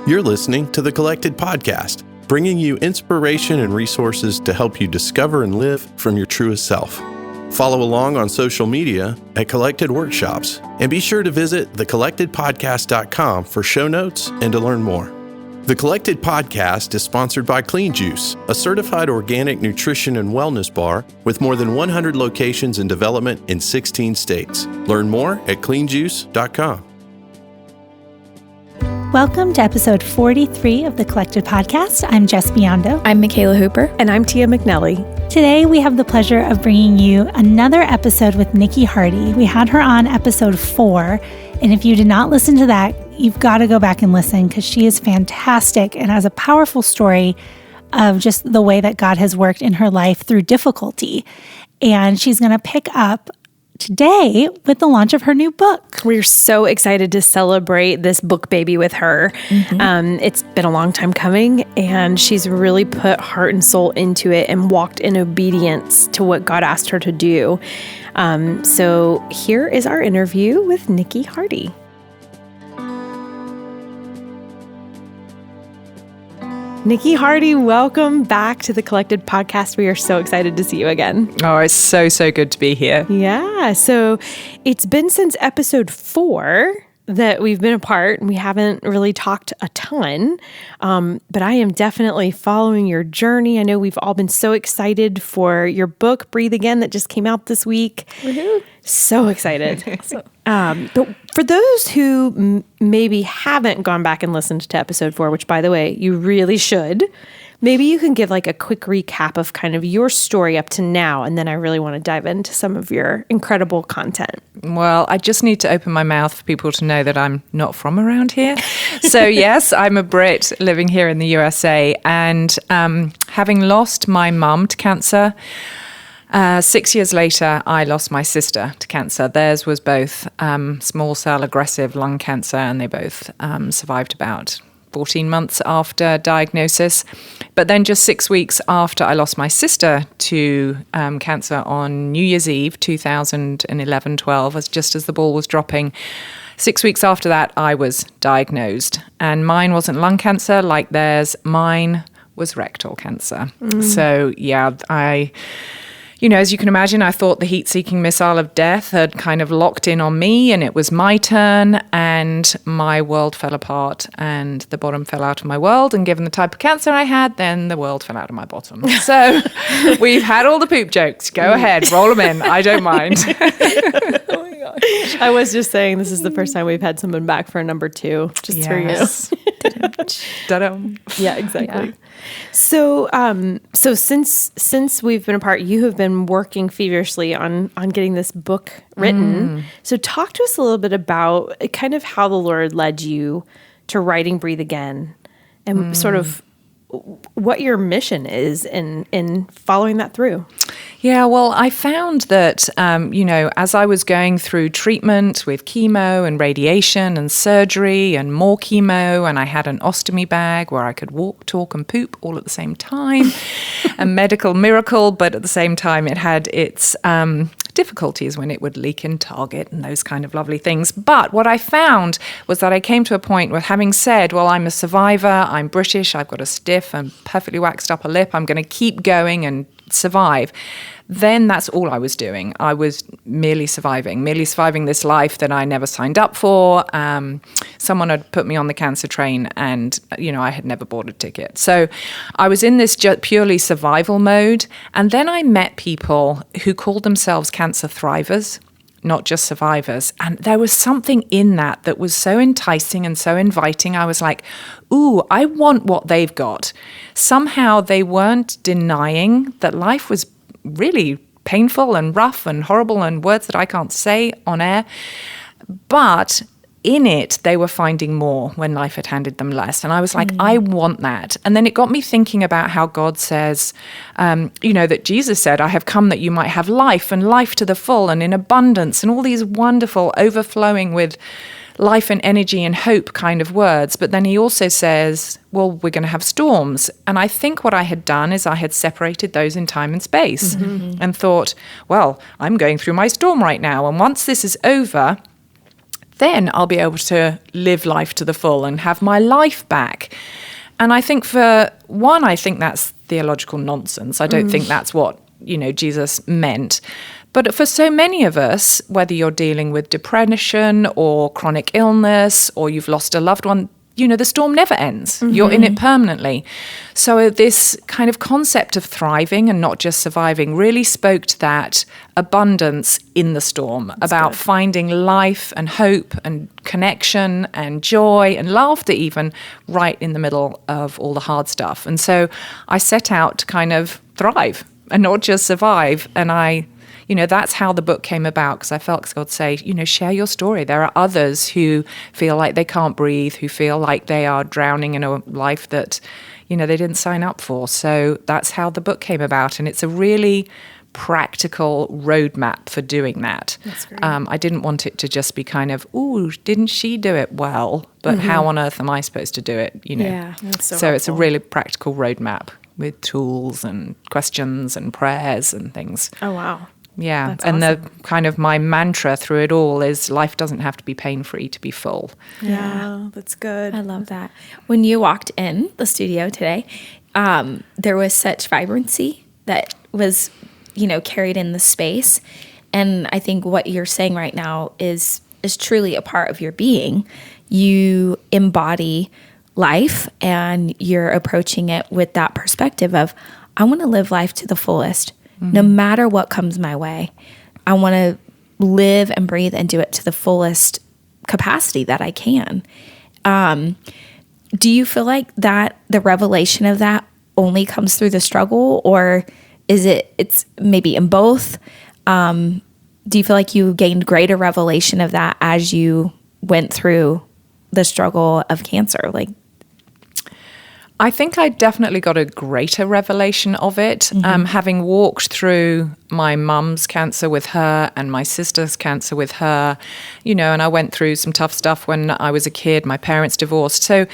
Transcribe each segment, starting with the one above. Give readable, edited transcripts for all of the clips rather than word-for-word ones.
You're listening to the Collected Podcast, bringing you inspiration and resources to help you discover and live from your truest self. Follow along on social media at Collected Workshops, and be sure to visit thecollectedpodcast.com for show notes and to learn more. The Collected Podcast is sponsored by Clean Juice, a certified organic nutrition and wellness bar with more than 100 locations in development in 16 states. Learn more at cleanjuice.com. Welcome to episode 43 of the Collected Podcast. I'm Jess Biondo. I'm Michaela Hooper. And I'm Tia McNelly. Today, we have the pleasure of bringing you another episode with Niki Hardy. We had her on episode 4, and if you did not listen to that, you've got to go back and listen because she is fantastic and has a powerful story of just the way that God has worked in her life through difficulty. And she's going to pick up today with the launch of her new book. We're so excited to celebrate this book baby with her. It's been a long time coming, and she's really put heart and soul into it and walked in obedience to what God asked her to do. So here is our interview with Niki Hardy. Niki Hardy, welcome back to the Collected Podcast. We are so excited to see you again. Oh, it's so good to be here. Yeah. So it's been since episode 4 that we've been apart, and we haven't really talked a ton. But I am definitely following your journey. I know we've all been so excited for your book, Breathe Again, that just came out this week. Woohoo. So excited. But for those who maybe haven't gone back and listened to episode 4, which, by the way, you really should, maybe you can give like a quick recap of kind of your story up to now, and then I really want to dive into some of your incredible content. Well, I just need to open my mouth for people to know that I'm not from around here. So yes, I'm a Brit living here in the USA, and having lost my mum to cancer, 6 years later, I lost my sister to cancer. Theirs was both small cell aggressive lung cancer, and they both survived about 14 months after diagnosis. But then just 6 weeks after I lost my sister to cancer on New Year's Eve, 2011-12, just as the ball was dropping, 6 weeks after that, I was diagnosed. And mine wasn't lung cancer like theirs. Mine was rectal cancer. So yeah, as you can imagine, I thought the heat-seeking missile of death had kind of locked in on me, and it was my turn, and my world fell apart, and the bottom fell out of my world. And given the type of cancer I had, then the world fell out of my bottom. So we've had all the poop jokes. Go ahead, roll them in. I don't mind. Oh my gosh. I was just saying this is the first time we've had someone back for a number 2, just for you. Yeah, exactly. Yeah. So, since we've been apart, you have been working feverishly on getting this book written. So talk to us a little bit about kind of how the Lord led you to writing Breathe Again, and sort of what your mission is in following that through. Yeah, well, I found that, as I was going through treatment with chemo and radiation and surgery and more chemo, and I had an ostomy bag where I could walk, talk, and poop all at the same time, a medical miracle, but at the same time it had its difficulties when it would leak in Target and those kind of lovely things. But what I found was that I came to a point where, having said, well, I'm a survivor, I'm British, I've got a stiff and perfectly waxed upper lip, I'm going to keep going and survive, then that's all I was doing. I was merely surviving this life that I never signed up for. Someone had put me on the cancer train, and, I had never bought a ticket. So I was in this purely survival mode. And then I met people who called themselves cancer thrivers, not just survivors. And there was something in that was so enticing and so inviting. I was like, ooh, I want what they've got. Somehow they weren't denying that life was really painful and rough and horrible and words that I can't say on air. But in it, they were finding more when life had handed them less. And I was like, I want that. And then it got me thinking about how God says, that Jesus said, I have come that you might have life, and life to the full and in abundance, and all these wonderful overflowing with life and energy and hope kind of words. But then he also says, well, we're going to have storms. And I think what I had done is I had separated those in time and space and thought, well, I'm going through my storm right now. And once this is over, then I'll be able to live life to the full and have my life back. And I think for one, I think that's theological nonsense. I don't think that's what, Jesus meant. But for so many of us, whether you're dealing with depression or chronic illness or you've lost a loved one, the storm never ends. You're in it permanently. So this kind of concept of thriving and not just surviving really spoke to that abundance in the storm, about finding life and hope and connection and joy and laughter even right in the middle of all the hard stuff. And so I set out to kind of thrive and not just survive. And that's how the book came about, because I felt God say, share your story. There are others who feel like they can't breathe, who feel like they are drowning in a life that, they didn't sign up for. So that's how the book came about. And it's a really practical roadmap for doing that. That's great. I didn't want it to just be kind of, ooh, didn't she do it well? But how on earth am I supposed to do it? Yeah, that's so it's a helpful. really practical roadmap with tools and questions and prayers and things. Oh, wow. Yeah, That's and awesome. the kind of my mantra through it all is life doesn't have to be pain-free to be full. Yeah, that's good. I love that. When you walked in the studio today, there was such vibrancy that was, carried in the space. And I think what you're saying right now is truly a part of your being. You embody life and you're approaching it with that perspective of, I want to live life to the fullest. No matter what comes my way, I want to live and breathe and do it to the fullest capacity that I can. Do you feel like that the revelation of that only comes through the struggle, or it's maybe in both? Do you feel like you gained greater revelation of that as you went through the struggle of cancer? I think I definitely got a greater revelation of it, having walked through my mum's cancer with her and my sister's cancer with her, and I went through some tough stuff when I was a kid. My parents divorced. So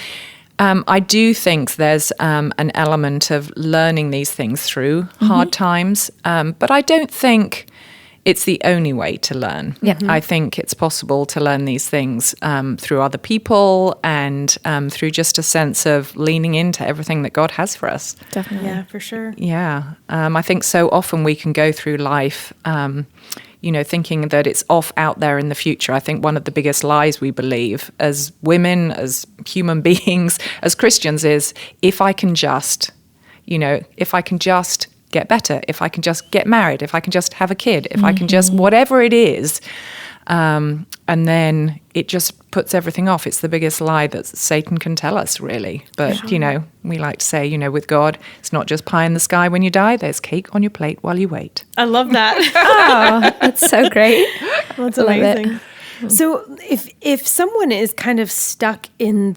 I do think there's an element of learning these things through hard times, but I don't think it's the only way to learn. Yeah. I think it's possible to learn these things through other people and through just a sense of leaning into everything that God has for us. Definitely. Yeah, for sure. Yeah. I think so often we can go through life, thinking that it's off out there in the future. I think one of the biggest lies we believe as women, as human beings, as Christians is, if I can just get better, if I can just get married, if I can just have a kid, if I can just whatever it is, and then it just puts everything off. It's the biggest lie that Satan can tell us, really. But, we like to say, with God, it's not just pie in the sky when you die. There's cake on your plate while you wait. I love that. Oh, that's so great. That's Love it. amazing. So if someone is kind of stuck in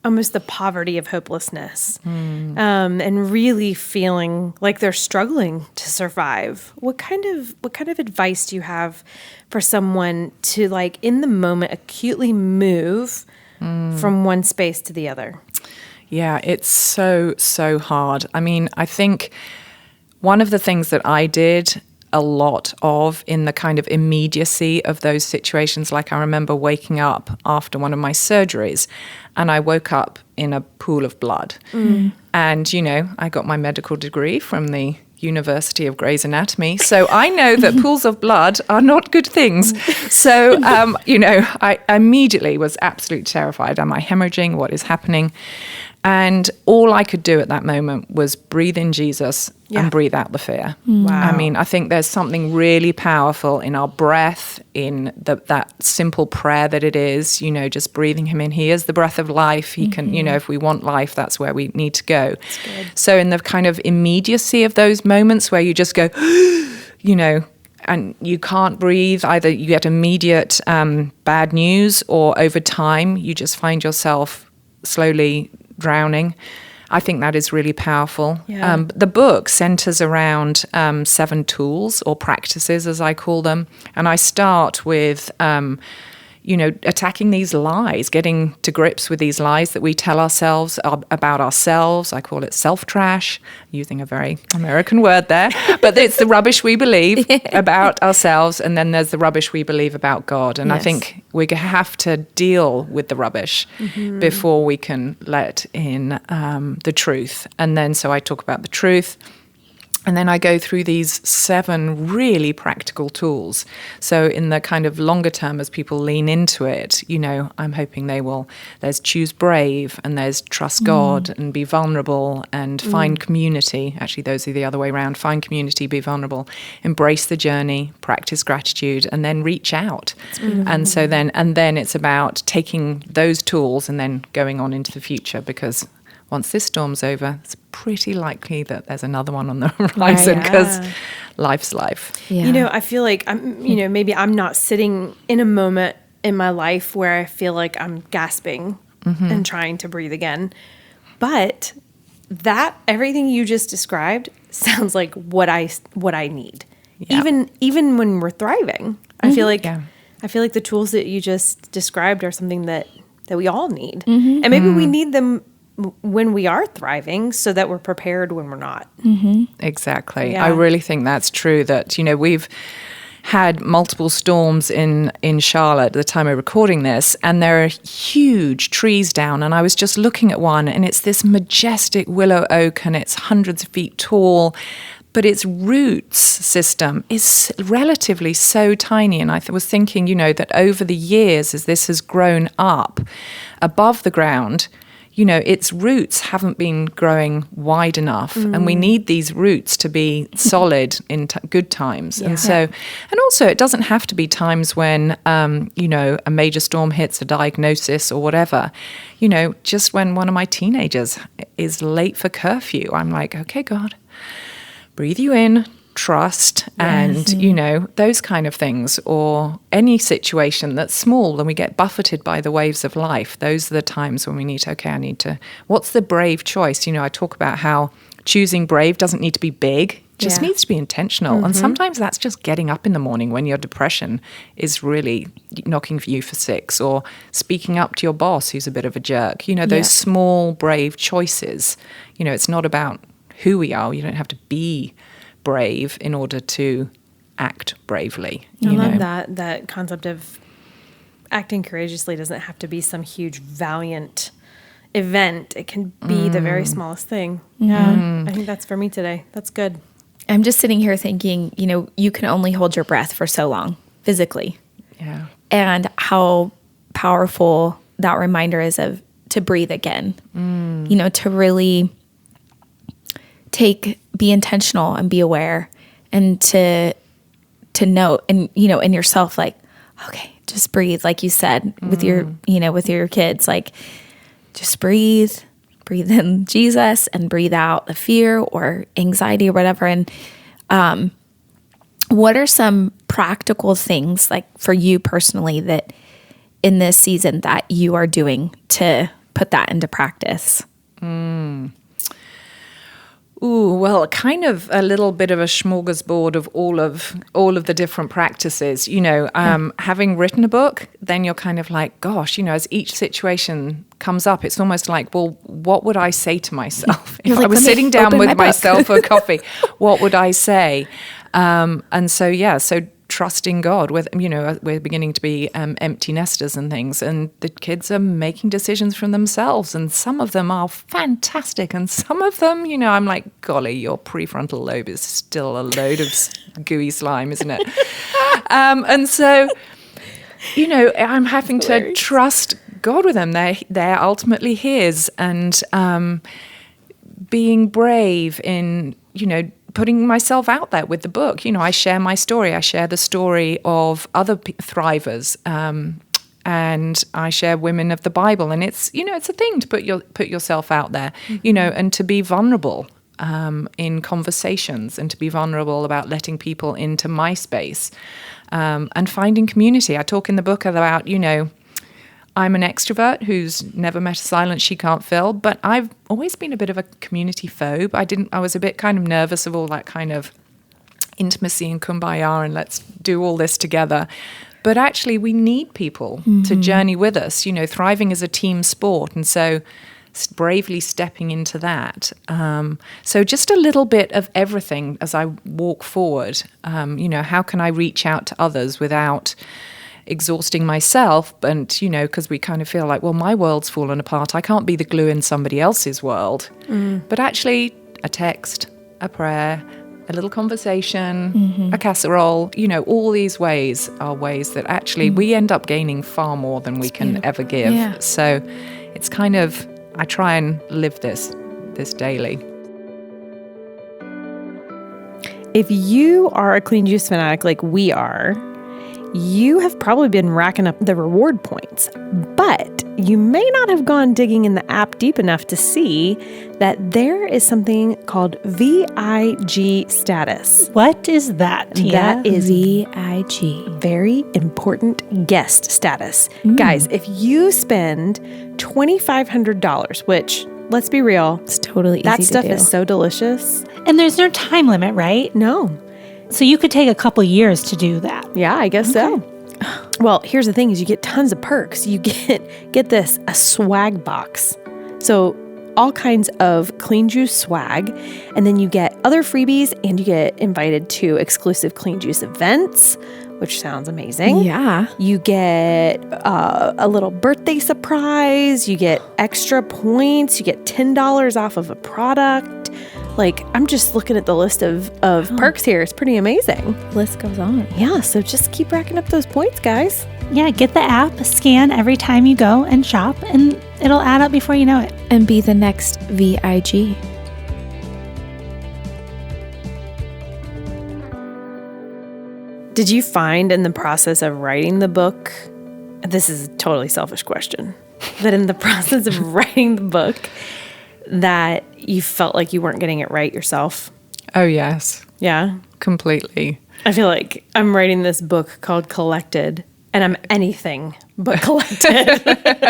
almost the poverty of hopelessness, and really feeling like they're struggling to survive, what kind of advice do you have for someone to, in the moment, acutely move from one space to the other? Yeah, it's so hard. I mean, I think one of the things that I did a lot of in the kind of immediacy of those situations, like I remember waking up after one of my surgeries and I woke up in a pool of blood. And, I got my medical degree from the University of Grey's Anatomy. So I know that pools of blood are not good things. So, I immediately was absolutely terrified. Am I hemorrhaging? What is happening? And all I could do at that moment was breathe in Jesus and breathe out the fear. Wow. I mean, I think there's something really powerful in our breath, in that simple prayer that it is, just breathing him in. He is the breath of life. He can, if we want life, that's where we need to go. So in the kind of immediacy of those moments where you just go, and you can't breathe, either you get immediate bad news, or over time you just find yourself slowly drowning. I think that is really powerful. Yeah. The book centers around 7 tools or practices, as I call them. And I start with, attacking these lies, getting to grips with these lies that we tell ourselves about ourselves. I call it self-trash, using a very American word there. But it's the rubbish we believe about ourselves, and then there's the rubbish we believe about God. And I think we have to deal with the rubbish before we can let in the truth. And then so I talk about the truth. And then I go through these 7 really practical tools. So in the kind of longer term, as people lean into it, I'm hoping there's choose brave, and there's trust God and be vulnerable and find community. Actually, those are the other way around. Find community, be vulnerable, embrace the journey, practice gratitude, and then reach out. And so then it's about taking those tools and then going on into the future, because once this storm's over, it's pretty likely that there's another one on the horizon, because life's life. Yeah. I feel like maybe I'm not sitting in a moment in my life where I feel like I'm gasping and trying to breathe again. But that everything you just described sounds like what I need. Yeah. Even when we're thriving, I feel like the tools that you just described are something that we all need. And maybe we need them when we are thriving, so that we're prepared when we're not. Exactly. Yeah. I really think that's true, that, we've had multiple storms in Charlotte at the time of recording this, and there are huge trees down. And I was just looking at one, and it's this majestic willow oak, and it's hundreds of feet tall, but its roots system is relatively so tiny. And I was thinking, that over the years, as this has grown up above the ground, its roots haven't been growing wide enough, and we need these roots to be solid in good times. Yeah. And also it doesn't have to be times when, a major storm hits, a diagnosis or whatever. Just when one of my teenagers is late for curfew, I'm like, okay, God, breathe you in, trust, and, those kind of things. Or any situation that's small and we get buffeted by the waves of life. Those are the times when we need what's the brave choice? I talk about how choosing brave doesn't need to be big, just needs to be intentional. And sometimes that's just getting up in the morning when your depression is really knocking you for 6, or speaking up to your boss who's a bit of a jerk. Those small, brave choices. It's not about who we are. You don't have to be brave in order to act bravely. I love that concept of acting courageously doesn't have to be some huge valiant event. It can be the very smallest thing. I think that's for me today. That's good. I'm just sitting here thinking, you can only hold your breath for so long physically. Yeah. And how powerful that reminder is to breathe again. To really be intentional and be aware, and to know, and in yourself, like, okay, just breathe, like you said with your kids, like, just breathe in Jesus and breathe out the fear or anxiety or whatever. And what are some practical things, like for you personally, that in this season that you are doing to put that into practice? Ooh, well, kind of a little bit of a smorgasbord of all of the different practices. Having written a book, then you're kind of like, gosh, as each situation comes up, it's almost like, well, what would I say to myself if I was sitting down with myself for coffee? What would I say? And so trusting God. We're beginning to be empty nesters and things, and the kids are making decisions from themselves, and some of them are fantastic, and some of them, I'm like, golly, your prefrontal lobe is still a load of gooey slime, isn't it? And so, I'm having to trust God with them. They're ultimately His, and being brave in, putting myself out there with the book. I share my story. I share the story of other thrivers, and I share women of the Bible. And it's, it's a thing to put yourself out there, and to be vulnerable in conversations, and to be vulnerable about letting people into my space, and finding community. I talk in the book about, I'm an extrovert who's never met a silence she can't fill, but I've always been a bit of a community phobe. I was a bit kind of nervous of all that kind of intimacy and kumbaya and let's do all this together. But actually, we need people to journey with us. Thriving is a team sport. And so bravely stepping into that. So just a little bit of everything as I walk forward. How can I reach out to others without exhausting myself? And, because we kind of feel like, well, my world's fallen apart. I can't be the glue in somebody else's world. But actually, a text, a prayer, a little conversation, a casserole, all these ways are ways that actually we end up gaining far more than we can ever give. Yeah. So it's kind of, I try and live this daily. If you are a clean juice fanatic like we are, you have probably been racking up the reward points, but you may not have gone digging in the app deep enough to see that there is something called VIG status. What is that, Tia? That is VIG. very important guest status. Guys, if you spend $2,500, which, let's be real, It's totally easy that to stuff do. is so delicious. And there's no time limit, right? No. So you could take a couple years to do that. Yeah, I guess so. Well, here's the thing is you get tons of perks. You get this, a swag box. So all kinds of clean juice swag, and then you get other freebies and you get invited to exclusive clean juice events, which sounds amazing. Yeah. You get a little birthday surprise, you get extra points, you get $10 off of a product. Like, I'm just looking at the list of perks here. It's pretty amazing. List goes on. Yeah, so just keep racking up those points, guys. Yeah, get the app, scan every time you go and shop, and it'll add up before you know it. And be the next VIG. Did you find in the process of writing the book, this is a totally selfish question, but in the process of writing the book, that you felt like you weren't getting it right yourself? Oh, yes, Yeah. completely. I feel like I'm writing this book called Collected, and I'm anything but collected.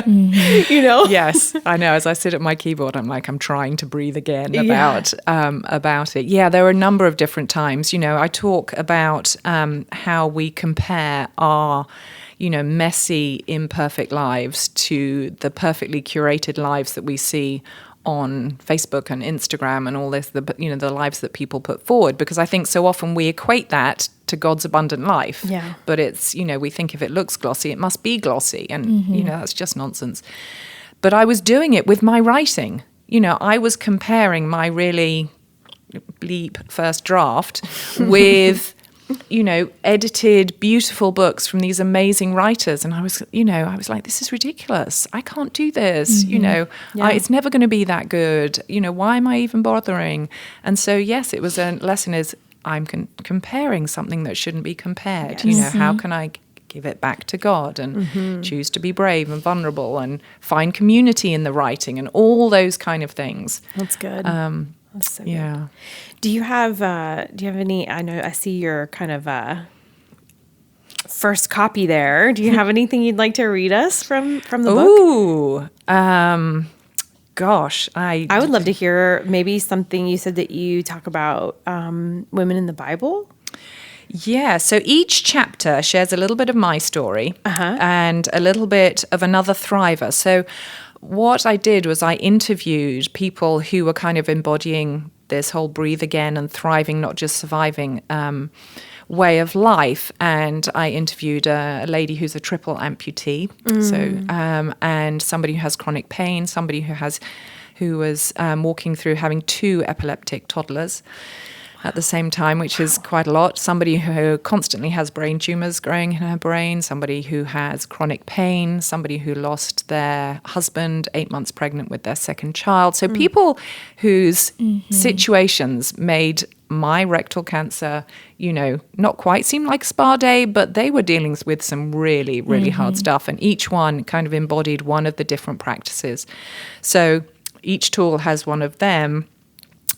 Yes, I know. As I sit at my keyboard, I'm trying to breathe again about it. Yeah, there are a number of different times. I talk about how we compare our, messy, imperfect lives to the perfectly curated lives that we see on Facebook and Instagram and all this, the lives that people put forward, because I think so often we equate that to God's abundant life. Yeah. But it's, we think if it looks glossy, it must be glossy. And, that's just nonsense. But I was doing it with my writing. I was comparing my really bleep first draft with, edited, beautiful books from these amazing writers. And I was like, this is ridiculous. I can't do this. It's never going to be that good. Why am I even bothering? And so, yes, it was a lesson is I'm comparing something that shouldn't be compared. Yes. How can I give it back to God and choose to be brave and vulnerable and find community in the writing and all those kind of things. That's good. That's so good. Yeah. Do you have any, I know I see your kind of first copy there. Do you have anything you'd like to read us from the book? Ooh, gosh, I would love to hear maybe something you said that you talk about women in the Bible. Yeah, so each chapter shares a little bit of my story and a little bit of another thriver. So what I did was I interviewed people who were kind of embodying this whole breathe again and thriving, not just surviving way of life. And I interviewed a lady who's a triple amputee, and somebody who has chronic pain, somebody who was walking through having 2 epileptic toddlers at the same time, which is quite a lot. Somebody who constantly has brain tumors growing in her brain, somebody who has chronic pain, somebody who lost their husband 8 months pregnant with their second child. So people whose situations made my rectal cancer, not quite seem like a spa day, but they were dealing with some really, really hard stuff. And each one kind of embodied one of the different practices. So each tool has one of them,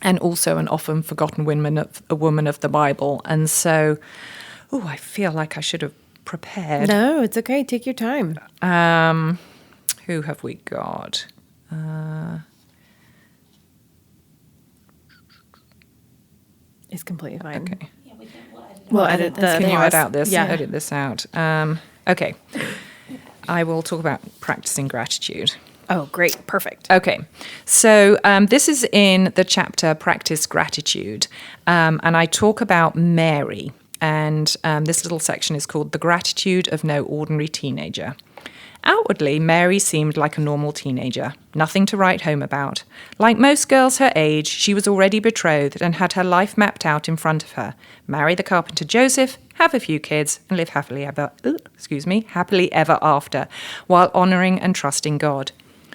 and also an often forgotten woman of the Bible. And so, I feel like I should have prepared. No, it's okay. Take your time. Who have we got? It's completely fine. Okay. Yeah, we can blood. We'll edit this. Can you pause. edit this? Yeah. Edit this out. Okay. I will talk about practicing gratitude. Oh, great. Perfect. Okay, so this is in the chapter Practice Gratitude, and I talk about Mary, and this little section is called The Gratitude of No Ordinary Teenager. Outwardly, Mary seemed like a normal teenager, nothing to write home about. Like most girls her age, she was already betrothed and had her life mapped out in front of her. Marry the carpenter Joseph, have a few kids, and live happily ever after, while honouring and trusting God.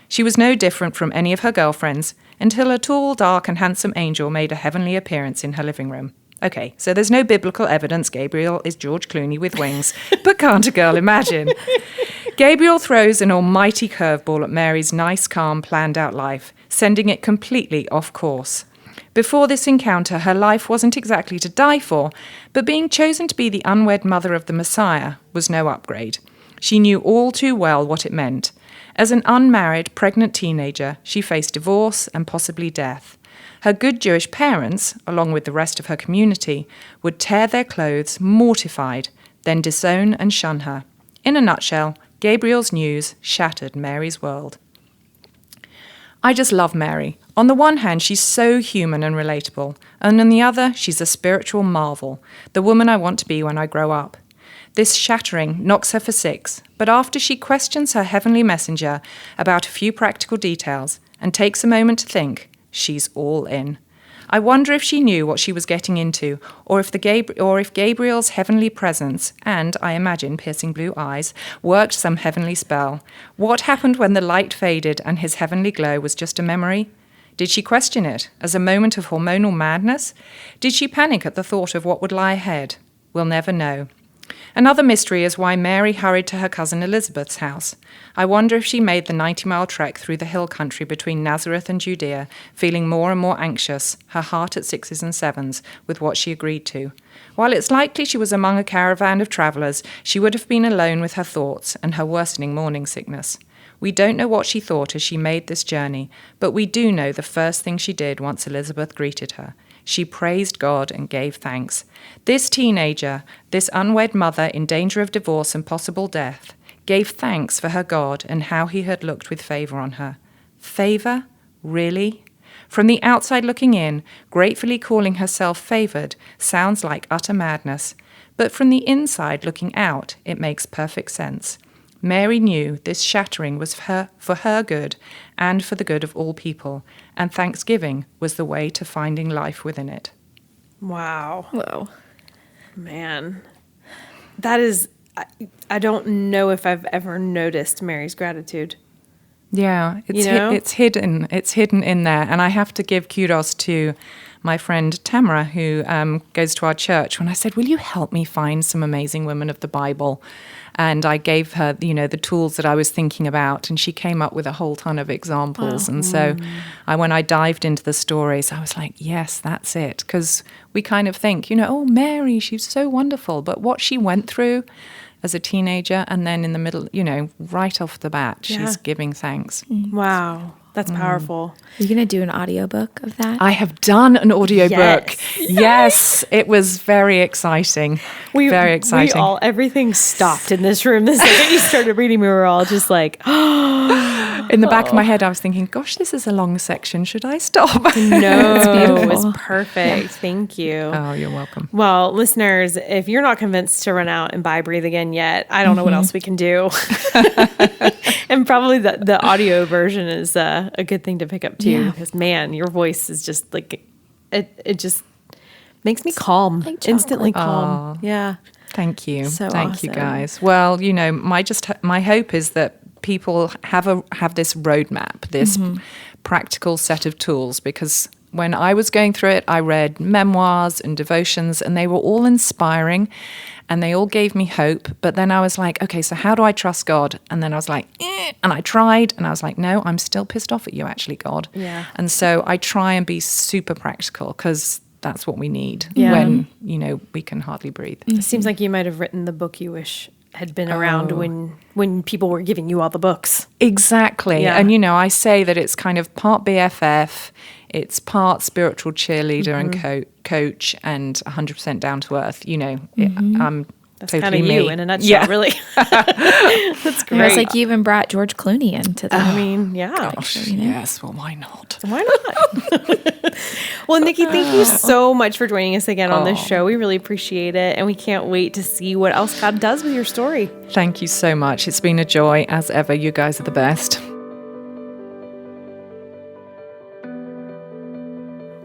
She was no different from any of her girlfriends until a tall, dark, and handsome angel made a heavenly appearance in her living room. Okay, so there's no biblical evidence Gabriel is George Clooney with wings, but can't a girl imagine? Gabriel throws an almighty curveball at Mary's nice, calm, planned-out life, sending it completely off course. Before this encounter, her life wasn't exactly to die for, but being chosen to be the unwed mother of the Messiah was no upgrade. She knew all too well what it meant. As an unmarried, pregnant teenager, she faced divorce and possibly death. Her good Jewish parents, along with the rest of her community, would tear their clothes, mortified, then disown and shun her. In a nutshell, Gabriel's news shattered Mary's world. I just love Mary. On the one hand, she's so human and relatable, and on the other, she's a spiritual marvel, the woman I want to be when I grow up. This shattering knocks her for 6, but after she questions her heavenly messenger about a few practical details and takes a moment to think, she's all in. I wonder if she knew what she was getting into, or if Gabriel's heavenly presence, and I imagine piercing blue eyes, worked some heavenly spell. What happened when the light faded and his heavenly glow was just a memory? Did she question it as a moment of hormonal madness? Did she panic at the thought of what would lie ahead? We'll never know. Another mystery is why Mary hurried to her cousin Elizabeth's house. I wonder if she made the 90-mile trek through the hill country between Nazareth and Judea, feeling more and more anxious, her heart at 6s and 7s, with what she agreed to. While it's likely she was among a caravan of travellers, she would have been alone with her thoughts and her worsening morning sickness. We don't know what she thought as she made this journey, but we do know the first thing she did once Elizabeth greeted her. She praised God and gave thanks. This teenager, this unwed mother in danger of divorce and possible death, gave thanks for her God and how he had looked with favour on her. Favour? Really? From the outside looking in, gratefully calling herself favoured sounds like utter madness. But from the inside looking out, it makes perfect sense. Mary knew this shattering was for her good and for the good of all people, and thanksgiving was the way to finding life within it. Wow. Whoa. Man. That is, I don't know if I've ever noticed Mary's gratitude. Yeah, it's You know? it's hidden. It's hidden in there, and I have to give kudos to my friend Tamara, who goes to our church. When I said, "Will you help me find some amazing women of the Bible?" And I gave her, the tools that I was thinking about, and she came up with a whole ton of examples. And so, when I dived into the stories, I was like, "Yes, that's it," because we kind of think, "Oh, Mary, she's so wonderful," but what she went through as a teenager, and then in the middle, right off the bat, she's giving thanks. Wow. That's powerful. Are you going to do an audiobook of that? I have done an audiobook. Yes. Yes, it was very exciting. Very exciting. Everything stopped in this room. The second you started reading, we were all just like, In the back of my head, I was thinking, gosh, this is a long section. Should I stop? no, it was perfect. Thank you. Oh, you're welcome. Well, listeners, if you're not convinced to run out and buy Breathe Again yet, I don't know what else we can do. And probably the audio version is a good thing to pick up too, because man, your voice is just like, it just makes me calm, Like instantly chocolate. calm. Yeah. Thank you. So Thank you, awesome. guys. Well, my hope is that people have this roadmap, this practical set of tools, because when I was going through it, I read memoirs and devotions, and they were all inspiring, and they all gave me hope. But then I was like, okay, so how do I trust God? And then I was like, and I tried, and I was like, no, I'm still pissed off at you, actually, God. Yeah. And so I try and be super practical, because that's what we need Yeah. when, we can hardly breathe. It seems like you might have written the book you wish had been around when people were giving you all the books. Exactly. Yeah. And, I say that it's kind of part BFF, It's part spiritual cheerleader and coach and 100% down to earth. You know, I'm That's totally kind of me. you in a nutshell, really. That's great. It's like you even brought George Clooney into that. I mean, yeah. Gosh, yes, well, why not? Why not? Well, Niki, thank you so much for joining us again on this show. We really appreciate it. And we can't wait to see what else God does with your story. Thank you so much. It's been a joy as ever. You guys are the best.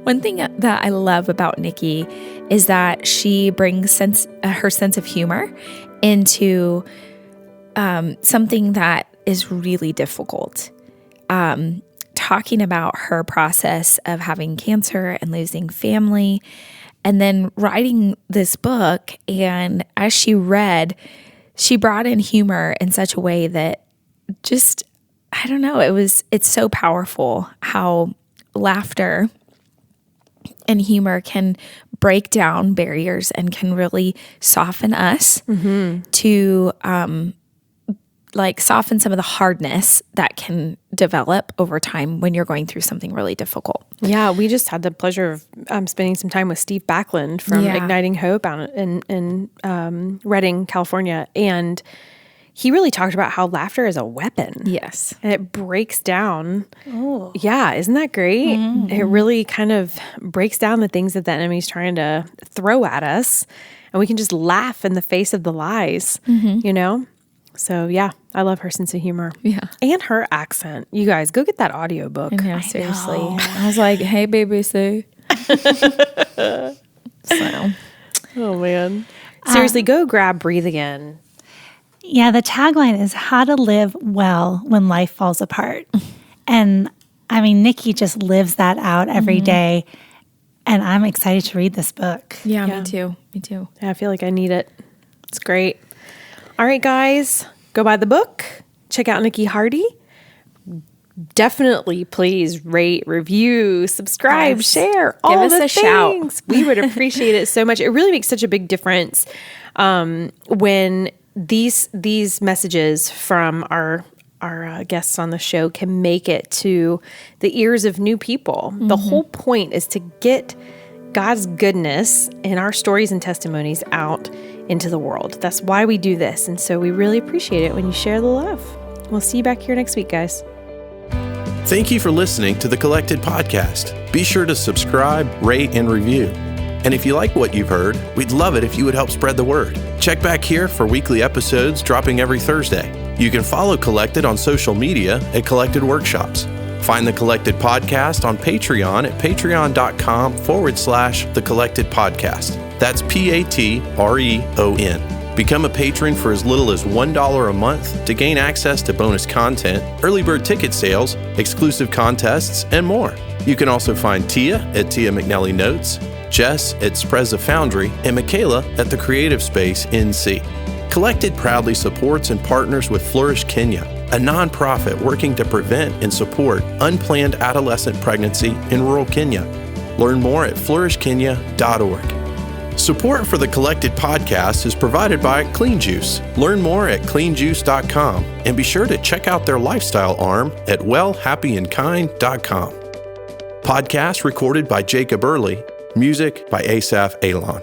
One thing that I love about Niki is that she brings her sense of humor into something that is really difficult. Talking about her process of having cancer and losing family, and then writing this book. And as she read, she brought in humor in such a way that just, I don't know, it's so powerful how laughter and humor can break down barriers and can really soften us to soften some of the hardness that can develop over time when you're going through something really difficult. Yeah, we just had the pleasure of spending some time with Steve Backlund from Igniting Hope out in Redding, California. And he really talked about how laughter is a weapon. Yes. And it breaks down. Oh. Yeah, isn't that great? Mm-hmm. It really kind of breaks down the things that the enemy's trying to throw at us. And we can just laugh in the face of the lies, you know? So, yeah, I love her sense of humor. Yeah. And her accent. You guys, go get that audiobook. Yeah, seriously. I was like, hey, BBC. So. Oh, man. Seriously, go grab Breathe Again. Yeah, the tagline is how to live well when life falls apart. And I mean, Niki just lives that out every day. And I'm excited to read this book. Yeah, me too. Me too. Yeah, I feel like I need it. It's great. All right, guys, go buy the book. Check out Niki Hardy. Definitely, please rate, review, subscribe, share, all Give us the a things. We would appreciate it so much. It really makes such a big difference when these messages from our guests on the show can make it to the ears of new people. The whole point is to get God's goodness and our stories and testimonies out into the world. That's why we do this. And so we really appreciate it when you share the love. We'll see you back here next week, guys. Thank you for listening to the Collected Podcast. Be sure to subscribe, rate, and review. And if you like what you've heard, we'd love it if you would help spread the word. Check back here for weekly episodes dropping every Thursday. You can follow Collected on social media at Collected Workshops. Find the Collected Podcast on Patreon at patreon.com/The Collected Podcast. That's PATREON. Become a patron for as little as $1 a month to gain access to bonus content, early bird ticket sales, exclusive contests, and more. You can also find Tia at Tia McNelly Notes, Jess at Spreza Foundry, and Michaela at The Creative Space NC. Collected proudly supports and partners with Flourish Kenya, a nonprofit working to prevent and support unplanned adolescent pregnancy in rural Kenya. Learn more at flourishkenya.org. Support for the Collected Podcast is provided by Clean Juice. Learn more at cleanjuice.com and be sure to check out their lifestyle arm at wellhappyandkind.com. Podcast recorded by Jacob Early. Music by Asaph Alon.